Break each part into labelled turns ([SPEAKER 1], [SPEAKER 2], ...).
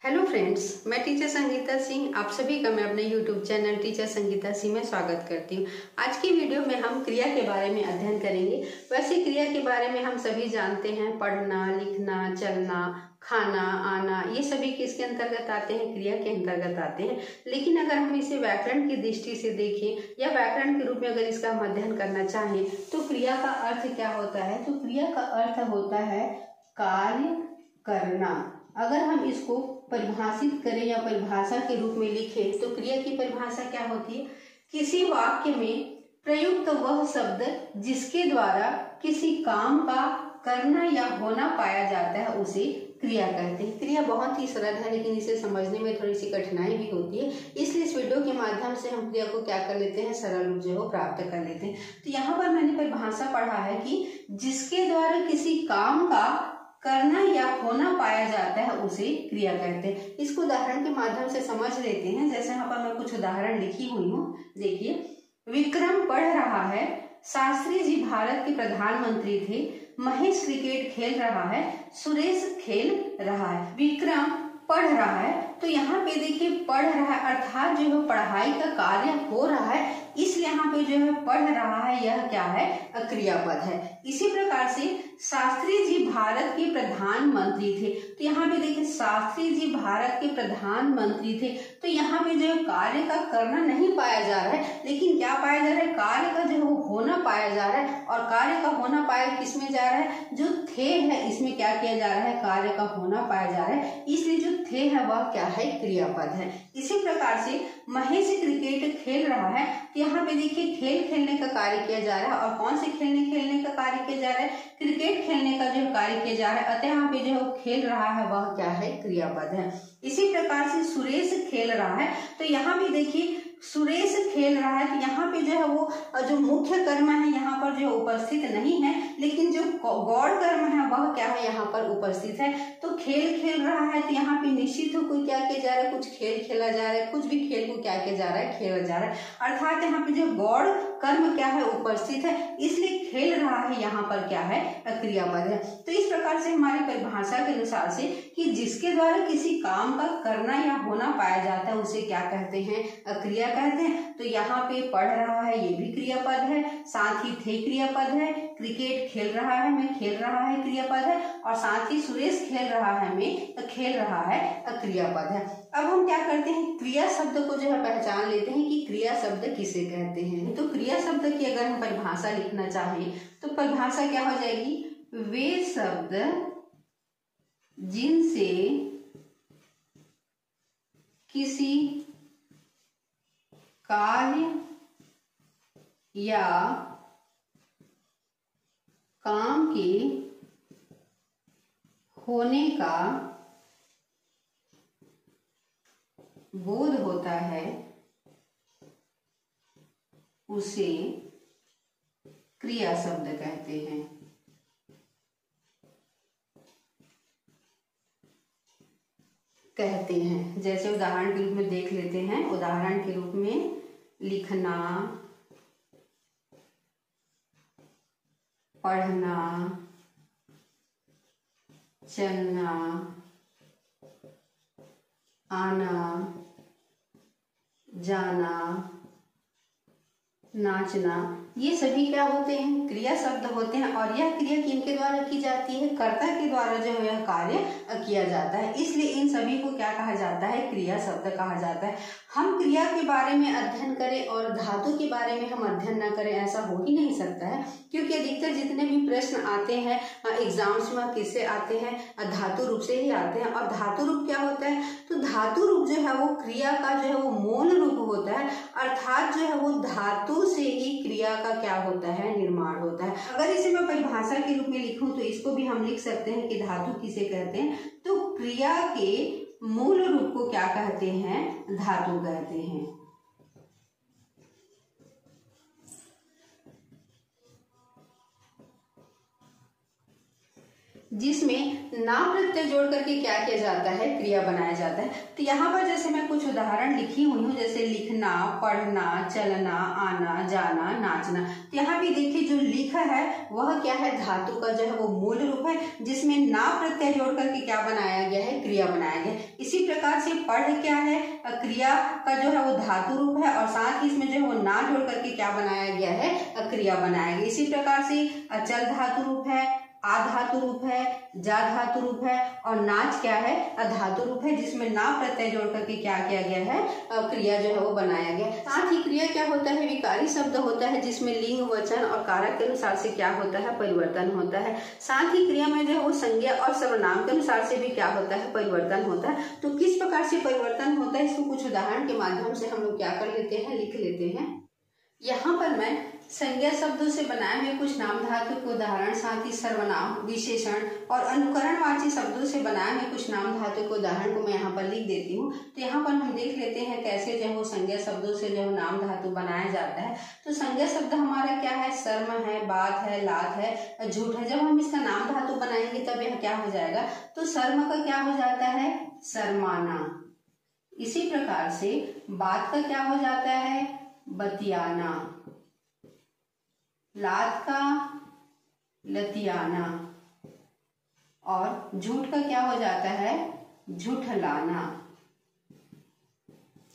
[SPEAKER 1] Hello friends, मैं teacher Sangeeta Singh आप सभी का मैं अपने YouTube channel teacher Sangeeta Singh में स्वागत करती हूँ। आज की वीडियो में हम क्रिया के बारे में अध्ययन करेंगे। वैसे क्रिया के बारे में हम सभी जानते हैं, पढ़ना, लिखना, चलना, खाना, आना, ये सभी किसके अंतर्गत आते हैं? क्रिया के अंतर्गत आते हैं। लेकिन अगर हम इसे व्याकरण की दृष्टि से देखें या व्याकरण के रूप में अगर इसका हम अध्ययन करना चाहें तो क्रिया का अर्थ क्या होता है? तो क्रिया का अर्थ होता है कार्य करना। अगर हम इसको परिभाषित करें या परिभाषा के रूप में लिखें तो क्रिया की परिभाषा क्या होती है? किसी वाक्य में प्रयुक्त वह शब्द जिसके द्वारा किसी काम का करना या होना पाया जाता है उसे क्रिया कहते हैं। क्रिया बहुत ही सरल है लेकिन इसे समझने में थोड़ी सी कठिनाई भी होती है, इसलिए इस वीडियो के माध्यम से हम क्रिया को क्या कर लेते हैं, सरल रूप जो है प्राप्त कर लेते हैं। तो यहाँ पर मैंने परिभाषा पढ़ा है कि जिसके द्वारा किसी काम का करना या होना पाया जाता है उसे क्रिया कहते हैं। इसको उदाहरण के माध्यम से समझ लेते हैं। जैसे यहाँ पर मैं कुछ उदाहरण लिखी हुई हूँ, देखिए। विक्रम पढ़ रहा है, शास्त्री जी भारत के प्रधानमंत्री थे, महेश क्रिकेट खेल रहा है, सुरेश खेल रहा है। विक्रम पढ़ रहा है, तो यहाँ पे देखिए पढ़ रहा है अर्थात जो है पढ़ाई का कार्य हो रहा है, इसलिए यहाँ पे जो है पढ़ रहा है, यह क्या है? क्रियापद है। इसी प्रकार से शास्त्री जी भारत के प्रधानमंत्री थे, तो यहाँ पे देखिए शास्त्री जी भारत के प्रधानमंत्री थे, तो यहाँ पे जो है कार्य का करना नहीं पाया जा रहा है, लेकिन क्या पाया जा रहा है? कार्य का जो है वो होना पाया जा रहा है। और कार्य का होना पाया किसमें जा रहा है? जो थे है इसमें क्या किया जा रहा है? कार्य का होना पाया जा रहा है, इसलिए जो थे है वह क्या है? क्रियापद है। इसी प्रकार से महेश क्रिकेट खेल रहा है, तो यहाँ पे देखिए खेल खेलने का कार्य किया जा रहा है। और कौन से खेलने का कार्य किया जा रहा है? क्रिकेट खेलने का जो कार्य किया जा रहा है, अतः यहाँ पे जो खेल रहा है वह क्या है? क्रियापद है। इसी प्रकार से सुरेश खेल रहा है, तो यहाँ पे देखिए सुरेश खेल रहा है, तो यहाँ पे जो है वो जो मुख्य कर्म है यहाँ पर जो उपस्थित नहीं है, लेकिन जो गौड़ कर्म है वह क्या है? यहाँ पर उपस्थित है। तो खेल खेल रहा है, तो यहाँ पे निश्चित हो कोई क्या किया जा रहा है? कुछ खेल खेला जा रहा है, कुछ भी खेल को क्या किया जा रहा है? खेला जा रहा है, अर्थात यहाँ पे जो गौड़ कर्म क्या है? उपस्थित है, इसलिए खेल रहा है यहाँ पर क्या है? क्रियापद है। तो इस प्रकार से हमारी परिभाषा के अनुसार से कि जिसके द्वारा किसी काम का करना या होना पाया जाता है उसे क्या कहते हैं? क्रिया कहते हैं। तो यहाँ पे पढ़ रहा है, ये भी क्रियापद है, साथ ही थे क्रियापद है, क्रिकेट खेल रहा है में खेल रहा है क्रियापद है, और साथ ही सुरेश खेल रहा है में खेल रहा है क्रियापद है। अब हम क्या करते हैं? क्रिया शब्द को जो है पहचान लेते हैं कि क्रिया शब्द किसे कहते हैं। तो क्रिया शब्द की अगर हम परिभाषा लिखना चाहें तो परिभाषा क्या हो जाएगी? वे शब्द जिनसे किसी कार्य या काम के होने का बोध होता है उसे क्रिया शब्द कहते हैं। जैसे उदाहरण के रूप में देख लेते हैं। उदाहरण के रूप में लिखना, पढ़ना, चलना, आना, जाना, नाचना, ये सभी क्या होते हैं? क्रिया शब्द होते हैं। और यह क्रिया किनके द्वारा की जाती है? कर्ता के द्वारा जो है यह कार्य किया जाता है, इसलिए इन सभी को क्या कहा जाता है? क्रिया शब्द कहा जाता है। हम क्रिया के बारे में अध्ययन करें और धातु के बारे में हम अध्ययन न करें, ऐसा हो ही नहीं सकता है, क्योंकि अधिकतर जितने भी प्रश्न आते हैं एग्जाम्स में किससे आते हैं? धातु रूप से ही आते हैं। और धातु रूप क्या होता है? तो धातु रूप जो है वो क्रिया का जो है वो मूल रूप होता है, अर्थात जो है वो धातु से ही क्रिया का क्या होता है? निर्माण होता है। अगर इसे मैं परिभाषा के रूप में लिखूं तो इसको भी हम लिख सकते हैं कि धातु किसे कहते हैं? तो क्रिया के मूल रूप को क्या कहते हैं? धातु कहते हैं। जिसमें ना प्रत्यय जोड़ करके क्या किया जाता है, क्रिया बनाया जाता है। तो यहाँ पर जैसे मैं कुछ उदाहरण लिखी हुई हूँ, जैसे लिखना, पढ़ना, चलना, आना, जाना, नाचना। तो यहाँ भी देखिए जो लिख है वह क्या है, धातु का जो है वो मूल रूप है, जिसमें ना प्रत्यय जोड़ करके क्या बनाया गया है, क्रिया बनाया गया। इसी प्रकार से पढ़ क्या है, क्रिया का जो है वो धातु रूप है और साथ ही इसमें जो है वो ना जोड़ करके क्या बनाया गया है, क्रिया बनाया गया। इसी प्रकार से चल धातु रूप है, आ धातु रूप है, जा धातु रूप है और नाच क्या है, अधातु रूप है, जिसमें ना प्रत्यय जोड़ करके क्या किया गया है, क्रिया जो है वो बनाया गया। साथ ही क्रिया क्या होता है, विकारी शब्द होता है, जिसमें लिंग, वचन और कारक के अनुसार से क्या होता है, परिवर्तन होता है। साथ ही क्रिया में जो है वो संज्ञा और सर्वनाम के अनुसार से भी क्या होता है, परिवर्तन होता है। तो किस प्रकार से परिवर्तन होता है, इसको कुछ उदाहरण के माध्यम से हम लोग क्या कर लेते हैं, लिख लेते हैं। यहाँ पर मैं संज्ञा शब्दों से बनाए हुए कुछ नाम धातु के उदाहरण, साथ ही सर्वनाम, विशेषण और अनुकरणवाची शब्दों से बनाए हुए कुछ नाम धातु के उदाहरण को मैं यहाँ पर लिख देती हूँ। तो यहाँ पर हम देख लेते हैं कैसे जो है वो संज्ञा शब्दों से जो है नाम धातु बनाया जाता है। तो संज्ञा शब्द हमारा क्या है, सर्म है, बात है, लात है, झूठ है। जब हम इसका नाम धातु बनाएंगे तब यह क्या हो जाएगा, तो सर्म का क्या हो जाता है, शर्माना। इसी प्रकार से बात का क्या हो जाता है, बतियाना। लात का लतियाना और झूठ का क्या हो जाता है, झूठलाना।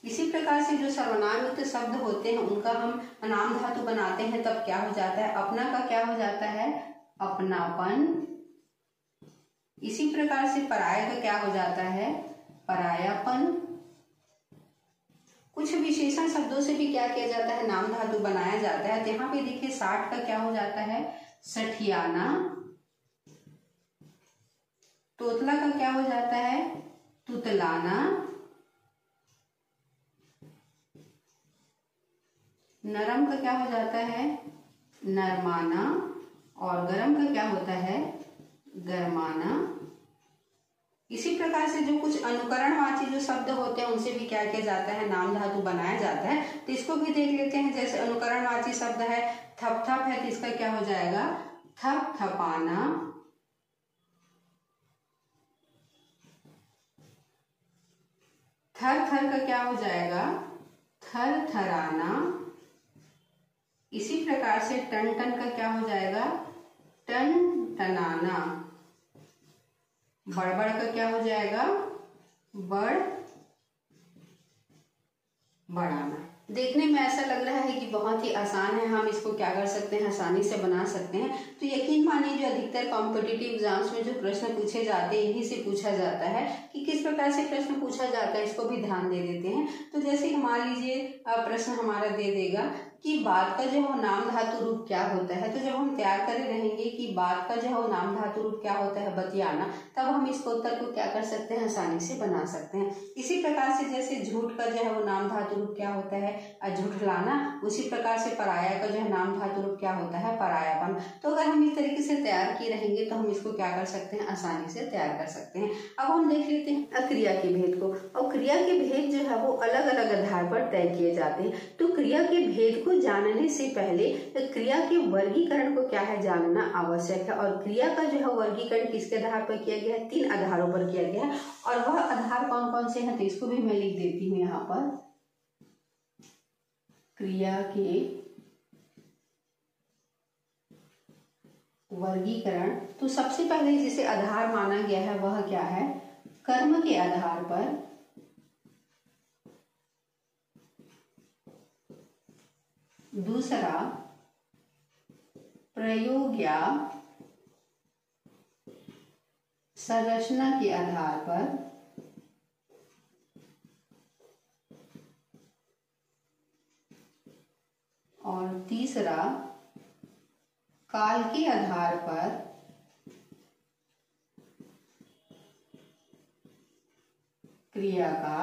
[SPEAKER 1] इसी प्रकार से जो सर्वनाम युक्त शब्द होते हैं उनका हम नाम धातु बनाते हैं तब क्या हो जाता है, अपना का क्या हो जाता है, अपनापन। इसी प्रकार से पराया का क्या हो जाता है, परायापन। कुछ विशेषण शब्दों से भी क्या किया जाता है, नाम धातु बनाया जाता है। तो यहाँ पे देखिए 60 का क्या हो जाता है, सठियाना। तोतला का क्या हो जाता है, तुतलाना। नरम का क्या हो जाता है, नरमाना। और गरम का क्या होता है, गरमाना। इसी प्रकार से जो कुछ अनुकरणवाची जो शब्द होते हैं उनसे भी क्या किया जाता है, नाम धातु बनाया जाता है। तो इसको भी देख लेते हैं। जैसे अनुकरणवाची शब्द है थप थप है, तो इसका क्या हो जाएगा, थप थपाना। थर थर का क्या हो जाएगा, थर थराना। इसी प्रकार से टन टन का क्या हो जाएगा, टन टनाना। बड़बड़ का क्या हो जाएगा, बड़ बढ़ाना। देखने में ऐसा लग रहा है कि बहुत ही आसान है, हम इसको क्या कर सकते हैं, आसानी से बना सकते हैं। तो यकीन मानिए जो अधिकतर कॉम्पिटिटिव एग्जाम्स में जो प्रश्न पूछे जाते हैं इन्हीं से पूछा जाता है। कि किस प्रकार से प्रश्न पूछा जाता है इसको भी ध्यान दे देते हैं। तो जैसे कि मान लीजिए प्रश्न हमारा दे देगा कि बात का जो है नाम धातु रूप क्या होता है। तो जब हम तैयार करे रहेंगे कि बात का जो है नाम धातु रूप क्या होता है, बतियाना, तब हम इसको उत्तर को क्या कर सकते हैं, आसानी से बना सकते हैं। इसी प्रकार से जैसे झूठ का जो है वो नाम धातु रूप क्या होता है, झूठलाना। उसी प्रकार से पराया का जो है नाम धातु रूप क्या होता है, परायापन। तो अगर हम इस तरीके से तैयार किए रहेंगे तो हम इसको क्या कर सकते हैं, आसानी से तैयार कर सकते हैं। अब हम देख लेते हैं क्रिया के भेद को। और क्रिया के भेद जो है वो अलग अलग आधार पर तय किए जाते हैं। तो क्रिया के भेद को जानने से पहले क्रिया के वर्गीकरण को क्या है, जानना आवश्यक है। और क्रिया का जो है वर्गीकरण किसके आधार पर किया गया है, 3 आधारों पर किया गया है। और वह आधार कौन कौन से हैं, तो इसको भी मैं लिख देती हूँ यहाँ पर। क्रिया के वर्गीकरण, तो सबसे पहले जिसे आधार माना गया है वह क्या है, कर्म के आधार पर। दूसरा प्रयोग या संरचना के आधार पर। और तीसरा काल के आधार पर क्रिया का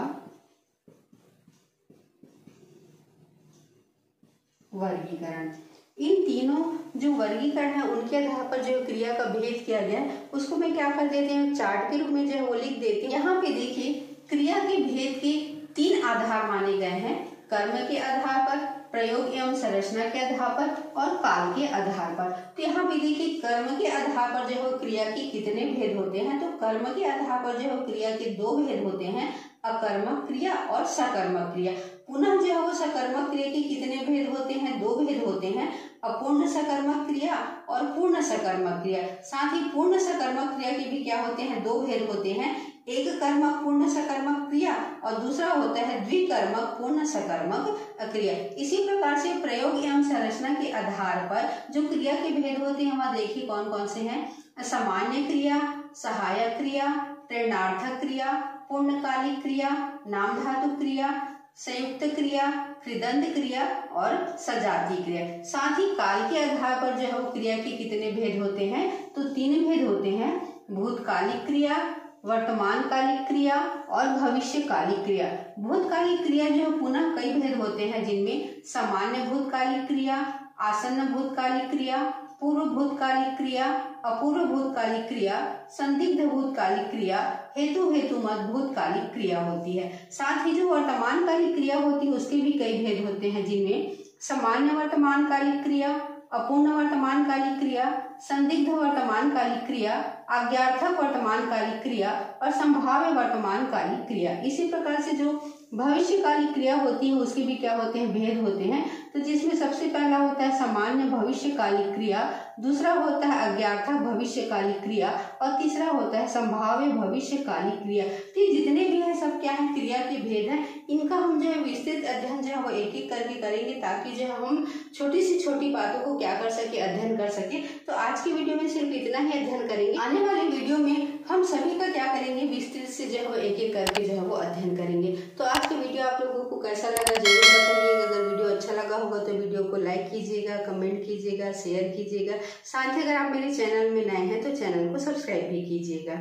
[SPEAKER 1] वर्गीकरण। इन तीनों जो वर्गीकरण है उनके आधार पर जो क्रिया का भेद किया गया है उसको मैं क्या कर देते हैं, चार्ट के रूप में जो है वो लिख देती हूँ। यहाँ पे देखिए क्रिया के भेद के 3 आधार माने गए हैं, कर्म के आधार पर, प्रयोग एवं संरचना के आधार पर और काल के आधार पर। तो यहाँ पे देखिए कर्म के आधार पर जो है क्रिया के कितने भेद होते हैं, तो कर्म के आधार पर जो है क्रिया के दो भेद होते हैं, अकर्मक क्रिया और सकर्मक क्रिया। पुनः जो है वो सकर्मक क्रिया के कितने भेद होते हैं, दो भेद होते हैं, अपूर्ण सकर्मक क्रिया और पूर्ण सकर्मक क्रिया। साथ ही पूर्ण सकर्मक क्रिया के भी क्या होते हैं, दो भेद होते हैं, एक कर्मक पूर्ण सकर्मक क्रिया और दूसरा होता है द्विकर्मक पूर्ण सकर्मक क्रिया। इसी प्रकार से प्रयोग एवं संरचना के आधार पर जो क्रिया के भेद होते हैं वह देखिए कौन कौन से हैं, सामान्य क्रिया, सहायक क्रिया, प्रेरणार्थक क्रिया, पूर्णकालिक क्रिया, नाम धातु क्रिया, संयुक्त क्रिया, कृदंत क्रिया और सजातीय क्रिया। साथ ही काल के आधार पर जो है वो क्रिया के कितने भेद होते हैं, तो तीन भेद होते हैं, भूतकालिक क्रिया, वर्तमानकालिक क्रिया और भविष्यकालिक क्रिया। भूतकालिक क्रिया जो पुनः कई भेद होते हैं, जिनमें सामान्य भूतकालिक क्रिया, आसन्न भूतकालिक क्रिया, पूर्व भूतकालिक क्रिया, अपूर्व भूतकालिक क्रिया, संदिग्ध भूतकालिक क्रिया, हेतुमत भूतकालिक क्रिया होती है। साथ ही जो वर्तमानकालिक क्रिया होती है उसके भी कई भेद होते हैं, जिनमें सामान्य वर्तमानकालिक क्रिया, अपूर्ण वर्तमानकालिक क्रिया, संदिग्ध वर्तमानकालिक क्रिया, आज्ञार्थक वर्तमानकालिक क्रिया और संभाव्य वर्तमानकालिक क्रिया। इसी प्रकार से जो भविष्यकालिक क्रिया होती है उसके भी क्या होते हैं, भेद होते हैं। तो जिसमें सबसे पहला होता है सामान्य भविष्यकालिक क्रिया, दूसरा होता है अज्ञार्थक भविष्यकालिक क्रिया और तीसरा होता है संभाव्य भविष्यकालिक क्रिया। तो ये जितने भी हैं सब क्या है, क्रिया के भेद हैं। इनका हम जो है विस्तृत अध्ययन जो है वो एक एक करके करेंगे, ताकि जो है हम छोटी से छोटी बातों को क्या कर सके, अध्ययन कर सके। तो आज की वीडियो में सिर्फ इतना ही अध्ययन करेंगे। आने वाले वीडियो में हम सभी का क्या करेंगे, विस्तृत से जो है वो एक एक करके जो है वो अध्ययन करेंगे। तो आज की वीडियो आप लोगों को कैसा लगा जरूर बताइएगा। अगर वीडियो अच्छा लगा होगा तो वीडियो को लाइक कीजिएगा, कमेंट कीजिएगा, शेयर कीजिएगा। साथ ही अगर आप मेरे चैनल में नए हैं तो चैनल को सब्सक्राइब भी कीजिएगा।